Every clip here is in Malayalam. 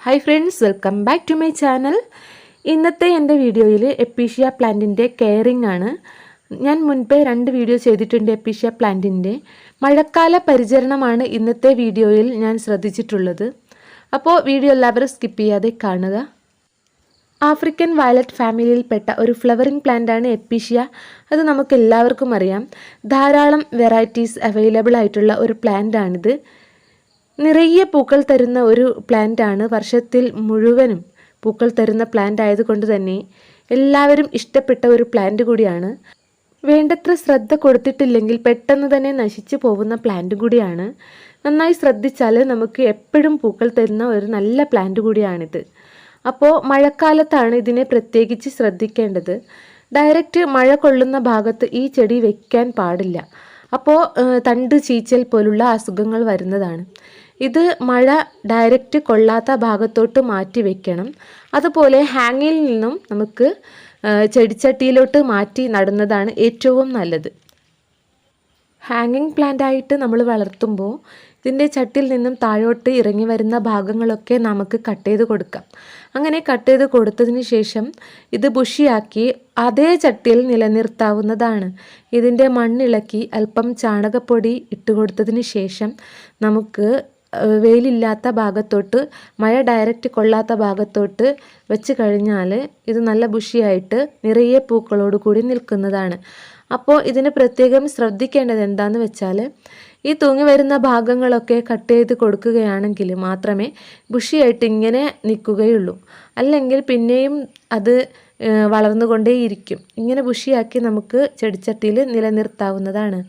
Hi friends, welcome back to my channel. ഇന്നത്തെ എൻ്റെ വീഡിയോയിൽ എപ്പീഷ്യ പ്ലാന്റിൻ്റെ കെയറിംഗ് ആണ്. ഞാൻ മുൻപേ 2 വീഡിയോ ചെയ്തിട്ടുണ്ട് എപ്പീഷ്യ പ്ലാന്റിൻ്റെ. മഴക്കാല പരിചരണമാണ് ഇന്നത്തെ വീഡിയോയിൽ ഞാൻ ശ്രദ്ധിച്ചിട്ടുള്ളത്. അപ്പോൾ വീഡിയോ എല്ലാവരും സ്കിപ്പ് ചെയ്യാതെ കാണുക. ആഫ്രിക്കൻ വയലറ്റ് ഫാമിലിയിൽപ്പെട്ട ഒരു ഫ്ലവറിംഗ് പ്ലാന്റ് ആണ് എപ്പീഷ്യ. അത് നമുക്ക് എല്ലാവർക്കും അറിയാം. ധാരാളം വെറൈറ്റീസ് അവൈലബിൾ ആയിട്ടുള്ള ഒരു പ്ലാന്റ് ആണിത്. നിറയെ പൂക്കൾ തരുന്ന ഒരു പ്ലാന്റ് ആണ്. വർഷത്തിൽ മുഴുവനും പൂക്കൾ തരുന്ന പ്ലാന്റ് ആയതുകൊണ്ട് തന്നെ എല്ലാവരും ഇഷ്ടപ്പെട്ട ഒരു പ്ലാന്റ് കൂടിയാണ്. വേണ്ടത്ര ശ്രദ്ധ കൊടുത്തിട്ടില്ലെങ്കിൽ പെട്ടെന്ന് തന്നെ നശിച്ചു പോകുന്ന പ്ലാന്റ് കൂടിയാണ്. നന്നായി ശ്രദ്ധിച്ചാൽ നമുക്ക് എപ്പോഴും പൂക്കൾ തരുന്ന ഒരു നല്ല പ്ലാന്റ് കൂടിയാണിത്. അപ്പോൾ മഴക്കാലത്താണ് ഇതിനെ പ്രത്യേകിച്ച് ശ്രദ്ധിക്കേണ്ടത്. ഡയറക്റ്റ് മഴ കൊള്ളുന്ന ഭാഗത്ത് ഈ ചെടി വെക്കാൻ പാടില്ല. അപ്പോൾ തണ്ട് ചീച്ചൽ പോലുള്ള അസുഖങ്ങൾ വരുന്നതാണ്. ഇത് മഴ ഡയറക്റ്റ് കൊള്ളാത്ത ഭാഗത്തോട്ട് മാറ്റി വെക്കണം. അതുപോലെ ഹാങ്ങിൽ നിന്നും നമുക്ക് ചെടിച്ചട്ടിയിലോട്ട് മാറ്റി നടുന്നതാണ് ഏറ്റവും നല്ലത്. ഹാങ്ങിങ് പ്ലാന്റ് ആയിട്ട് നമ്മൾ വളർത്തുമ്പോൾ ഇതിൻ്റെ ചട്ടിയിൽ നിന്നും താഴോട്ട് ഇറങ്ങി വരുന്ന ഭാഗങ്ങളൊക്കെ നമുക്ക് കട്ട് ചെയ്ത് കൊടുക്കാം. അങ്ങനെ കട്ട് ചെയ്ത് കൊടുത്തതിന് ശേഷം ഇത് ബുഷിയാക്കി അതേ ചട്ടിയിൽ നിലനിർത്താവുന്നതാണ്. ഇതിൻ്റെ മണ്ണിളക്കി അല്പം ചാണകപ്പൊടി ഇട്ട് കൊടുത്തതിന് ശേഷം നമുക്ക് വെയിലില്ലാത്ത ഭാഗത്തോട്ട്, മഴ ഡയറക്റ്റ് കൊള്ളാത്ത ഭാഗത്തോട്ട് വെച്ച് കഴിഞ്ഞാൽ ഇത് നല്ല ബുഷിയായിട്ട് നിറയെ പൂക്കളോട് കൂടി നിൽക്കുന്നതാണ്. അപ്പോൾ ഇതിന് പ്രത്യേകം ശ്രദ്ധിക്കേണ്ടത് എന്താണെന്ന് വെച്ചാൽ ഈ തൂങ്ങി വരുന്ന ഭാഗങ്ങളൊക്കെ കട്ട് ചെയ്ത് കൊടുക്കുകയാണെങ്കിൽ മാത്രമേ ബുഷിയായിട്ട് ഇങ്ങനെ നിൽക്കുകയുള്ളൂ. അല്ലെങ്കിൽ പിന്നെയും അത് വളർന്നുകൊണ്ടേയിരിക്കും. ഇങ്ങനെ ബുഷിയാക്കി നമുക്ക് ചെടിച്ചട്ടിയിൽ നിലനിർത്താവുന്നതാണ്.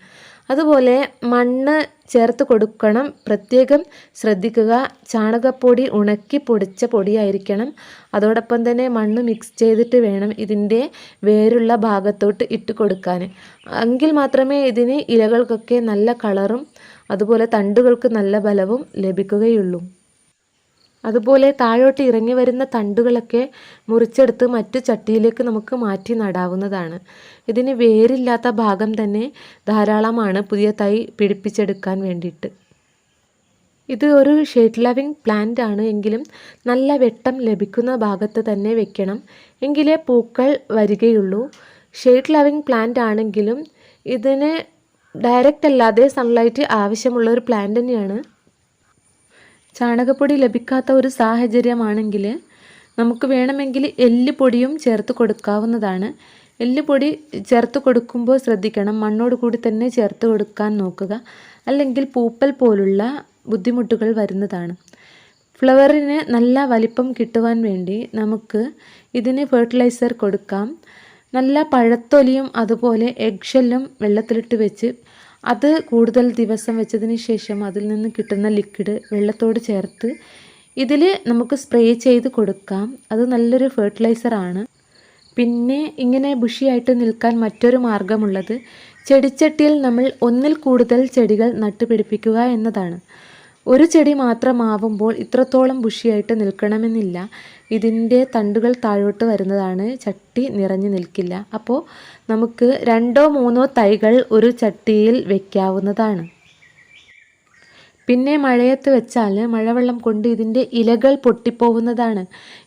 അതുപോലെ മണ്ണ് ചേർത്ത് കൊടുക്കണം. പ്രത്യേകം ശ്രദ്ധിക്കുക. ചാണകപ്പൊടി ഉണക്കി പൊടിച്ച പൊടിയായിരിക്കണം. അതോടൊപ്പം തന്നെ മണ്ണ് മിക്സ് ചെയ്തിട്ട് വേണം ഇതിൻ്റെ വേരുള്ള ഭാഗത്തോട്ട് ഇട്ട് കൊടുക്കാൻ. എങ്കിൽ മാത്രമേ ഇതിന് ഇലകൾക്കൊക്കെ നല്ല കളറും അതുപോലെ തണ്ടുകൾക്ക് നല്ല ബലവും ലഭിക്കുകയുള്ളൂ. അതുപോലെ താഴോട്ട് ഇറങ്ങി വരുന്ന തണ്ടുകളൊക്കെ മുറിച്ചെടുത്ത് മറ്റു ചട്ടിയിലേക്ക് നമുക്ക് മാറ്റി നടാവുന്നതാണ്. ഇതിന് വേരില്ലാത്ത ഭാഗം തന്നെ ധാരാളമാണ് പുതിയ തൈ പിടിപ്പിച്ചെടുക്കാൻ വേണ്ടിയിട്ട്. ഇത് ഒരു ഷെയ്ഡ് ലവിങ് പ്ലാന്റ് ആണ്. എങ്കിലും നല്ല വെട്ടം ലഭിക്കുന്ന ഭാഗത്ത് തന്നെ വെക്കണം. എങ്കിലേ പൂക്കൾ വരികയുള്ളൂ. ഷെയ്ഡ് ലവിങ് പ്ലാന്റ് ആണെങ്കിലും ഇതിന് ഡയറക്റ്റ് അല്ലാതെ സൺലൈറ്റ് ആവശ്യമുള്ള ഒരു പ്ലാന്റ് തന്നെയാണ്. ചാണകപ്പൊടി ലഭിക്കാത്ത ഒരു സാഹചര്യമാണെങ്കിൽ നമുക്ക് വേണമെങ്കിൽ എല്ലുപൊടിയും ചേർത്ത് കൊടുക്കാവുന്നതാണ്. എല്ലുപൊടി ചേർത്ത് കൊടുക്കുമ്പോൾ ശ്രദ്ധിക്കണം, മണ്ണോട് കൂടി തന്നെ ചേർത്ത് കൊടുക്കാൻ നോക്കുക. അല്ലെങ്കിൽ പൂപ്പൽ പോലുള്ള ബുദ്ധിമുട്ടുകൾ വരുന്നതാണ്. ഫ്ലവറിന് നല്ല വലിപ്പം കിട്ടുവാൻ വേണ്ടി നമുക്ക് ഇതിന് ഫെർട്ടിലൈസർ കൊടുക്കാം. നല്ല പഴത്തൊലിയും അതുപോലെ എഗ്ഷെല്ലും വെള്ളത്തിലിട്ട് വെച്ച് അത് കൂടുതൽ ദിവസം വെച്ചതിന് ശേഷം അതിൽ നിന്ന് കിട്ടുന്ന ലിക്വിഡ് വെള്ളത്തോട് ചേർത്ത് ഇതിൽ നമുക്ക് സ്പ്രേ ചെയ്ത് കൊടുക്കാം. അത് നല്ലൊരു ഫെർട്ടിലൈസറാണ്. പിന്നെ ഇങ്ങനെ ബുഷിയായിട്ട് നിൽക്കാൻ മറ്റൊരു മാർഗമുള്ളത് ചെടിച്ചട്ടിയിൽ നമ്മൾ ഒന്നിൽ കൂടുതൽ ചെടികൾ നട്ടുപിടിപ്പിക്കുക എന്നതാണ്. ഒരു ചെടി മാത്രമാവുമ്പോൾ ഇത്രത്തോളം ബുഷിയായിട്ട് നിൽക്കണമെന്നില്ല. ഇതിൻ്റെ തണ്ടുകൾ താഴോട്ട് വരുന്നതാണ്, ചട്ടി നിറഞ്ഞു നിൽക്കില്ല. അപ്പോൾ നമുക്ക് 2-3 തൈകൾ ഒരു ചട്ടിയിൽ വയ്ക്കാവുന്നതാണ്. പിന്നെ മഴയത്ത് വെച്ചാൽ മഴവെള്ളം കൊണ്ട് ഇതിൻ്റെ ഇലകൾ പൊട്ടിപ്പോവുന്നതാണ്.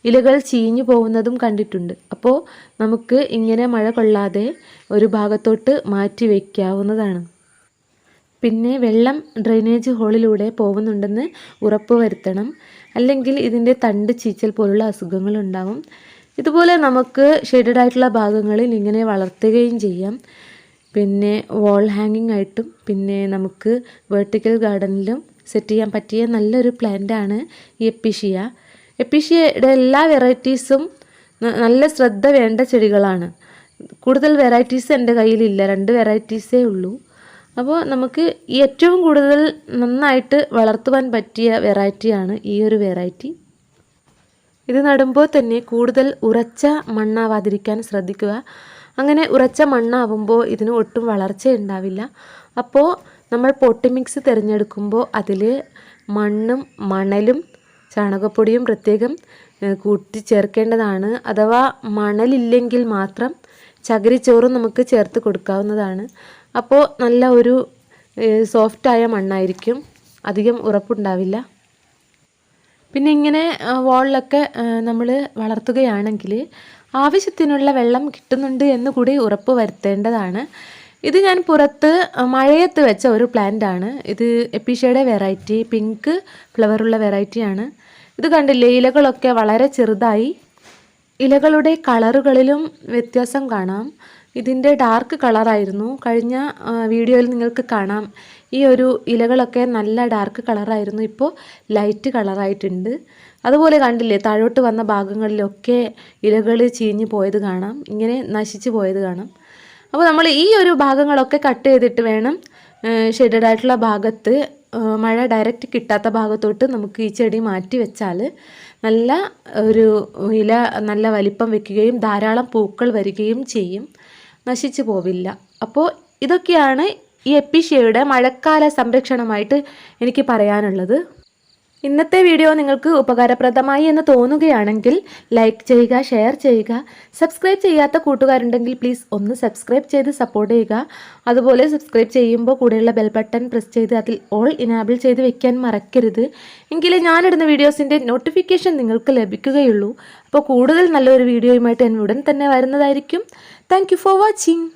ഇലകൾ ചീഞ്ഞു പോകുന്നതും കണ്ടിട്ടുണ്ട്. അപ്പോൾ നമുക്ക് ഇങ്ങനെ മഴ കൊള്ളാതെ ഒരു ഭാഗത്തോട്ട് മാറ്റി വയ്ക്കാവുന്നതാണ്. പിന്നെ വെള്ളം ഡ്രെയിനേജ് ഹോളിലൂടെ പോകുന്നുണ്ടെന്ന് ഉറപ്പ് വരുത്തണം. അല്ലെങ്കിൽ ഇതിൻ്റെ തണ്ട് ചീച്ചൽ പോലുള്ള അസുഖങ്ങൾ ഉണ്ടാവും. ഇതുപോലെ നമുക്ക് ഷെയ്ഡഡ് ആയിട്ടുള്ള ഭാഗങ്ങളിൽ ഇങ്ങനെ വളർത്തുകയും ചെയ്യാം. പിന്നെ വാൾ ഹാങ്ങിങ് ആയിട്ടും പിന്നെ നമുക്ക് വെർട്ടിക്കൽ ഗാർഡനിലും സെറ്റ് ചെയ്യാൻ പറ്റിയ നല്ലൊരു പ്ലാന്റാണ് ഈ എപ്പിഷ്യ. എപ്പിഷ്യയുടെ എല്ലാ വെറൈറ്റീസും നല്ല ശ്രദ്ധ വേണ്ട ചെടികളാണ്. കൂടുതൽ വെറൈറ്റീസ് എൻ്റെ കയ്യിലില്ല, 2 വെറൈറ്റീസേ ഉള്ളൂ. അപ്പോൾ നമുക്ക് ഏറ്റവും കൂടുതൽ നന്നായിട്ട് വളർത്തുവാൻ പറ്റിയ വെറൈറ്റിയാണ് ഈ ഒരു വെറൈറ്റി. ഇത് നടുമ്പോൾ തന്നെ കൂടുതൽ ഉറച്ച മണ്ണാവാതിരിക്കാൻ ശ്രദ്ധിക്കുക. അങ്ങനെ ഉറച്ച മണ്ണാവുമ്പോൾ ഇതിന് ഒട്ടും വളർച്ച ഉണ്ടാവില്ല. അപ്പോൾ നമ്മൾ പോട്ടി മിക്സ് തിരഞ്ഞെടുക്കുമ്പോൾ അതിൽ മണ്ണും മണലും ചാണകപ്പൊടിയും പ്രത്യേകം കൂട്ടി ചേർക്കേണ്ടതാണ്. അഥവാ മണലില്ലെങ്കിൽ മാത്രം ചകിരിച്ചോറും നമുക്ക് ചേർത്ത് കൊടുക്കാവുന്നതാണ്. അപ്പോൾ നല്ല ഒരു സോഫ്റ്റായ മണ്ണായിരിക്കും, അധികം ഉറപ്പുണ്ടാവില്ല. പിന്നെ ഇങ്ങനെ വാളിലൊക്കെ നമ്മൾ വളർത്തുകയാണെങ്കിൽ ആവശ്യത്തിനുള്ള വെള്ളം കിട്ടുന്നുണ്ട് എന്ന് കൂടി ഉറപ്പ് വരുത്തേണ്ടതാണ്. ഇത് ഞാൻ പുറത്ത് മഴയത്ത് വെച്ച ഒരു പ്ലാന്റ് ആണ്. ഇത് എപ്പിഷ്യയുടെ വെറൈറ്റി, പിങ്ക് ഫ്ലവറുള്ള വെറൈറ്റിയാണ്. ഇത് കണ്ടില്ലേ, ഇലകളൊക്കെ വളരെ ചെറുതായി. ഇലകളുടെ കളറുകളിലും വ്യത്യാസം കാണാം. ഇതിൻ്റെ ഡാർക്ക് കളറായിരുന്നു. കഴിഞ്ഞ വീഡിയോയിൽ നിങ്ങൾക്ക് കാണാം, ഈ ഒരു ഇലകളൊക്കെ നല്ല ഡാർക്ക് കളറായിരുന്നു, ഇപ്പോൾ ലൈറ്റ് കളറായിട്ടുണ്ട്. അതുപോലെ കണ്ടില്ലേ, താഴോട്ട് വന്ന ഭാഗങ്ങളിലൊക്കെ ഇലകൾ ചീഞ്ഞ് പോയത് കാണാം, ഇങ്ങനെ നശിച്ചു പോയത് കാണാം. അപ്പോൾ നമ്മൾ ഈ ഒരു ഭാഗങ്ങളൊക്കെ കട്ട് ചെയ്തിട്ട് വേണം ഷെയ്ഡഡ് ആയിട്ടുള്ള ഭാഗത്ത്, മഴ ഡയറക്റ്റ് കിട്ടാത്ത ഭാഗത്തോട്ട് നമുക്ക് ഈ ചെടി മാറ്റി വെച്ചാൽ നല്ല ഒരു ഇല നല്ല വലിപ്പം വെക്കുകയും ധാരാളം പൂക്കൾ വരികയും ചെയ്യും, നശിച്ചു പോവില്ല. അപ്പോൾ ഇതൊക്കെയാണ് ഈ എപ്പിഷ്യയുടെ മഴക്കാല സംരക്ഷണമായിട്ട് എനിക്ക് പറയാനുള്ളത്. ഇന്നത്തെ വീഡിയോ നിങ്ങൾക്ക് ഉപകാരപ്രദമായി എന്ന് തോന്നുകയാണെങ്കിൽ ലൈക്ക് ചെയ്യുക, ഷെയർ ചെയ്യുക. സബ്സ്ക്രൈബ് ചെയ്യാത്ത കൂട്ടുകാരുണ്ടെങ്കിൽ പ്ലീസ് ഒന്ന് സബ്സ്ക്രൈബ് ചെയ്ത് സപ്പോർട്ട് ചെയ്യുക. അതുപോലെ സബ്സ്ക്രൈബ് ചെയ്യുമ്പോൾ കൂടെയുള്ള ബെൽ ബട്ടൺ പ്രസ് ചെയ്ത് അതിൽ ഓൾ ഇനാബിൾ ചെയ്ത് വെക്കാൻ മറക്കരുത്. എങ്കിലേ ഞാനിടുന്ന വീഡിയോസിൻ്റെ നോട്ടിഫിക്കേഷൻ നിങ്ങൾക്ക് ലഭിക്കുകയുള്ളൂ. അപ്പോൾ കൂടുതൽ നല്ലൊരു വീഡിയോയുമായിട്ട് ഞാൻ ഉടൻ തന്നെ വരുന്നതായിരിക്കും. Thank you for watching.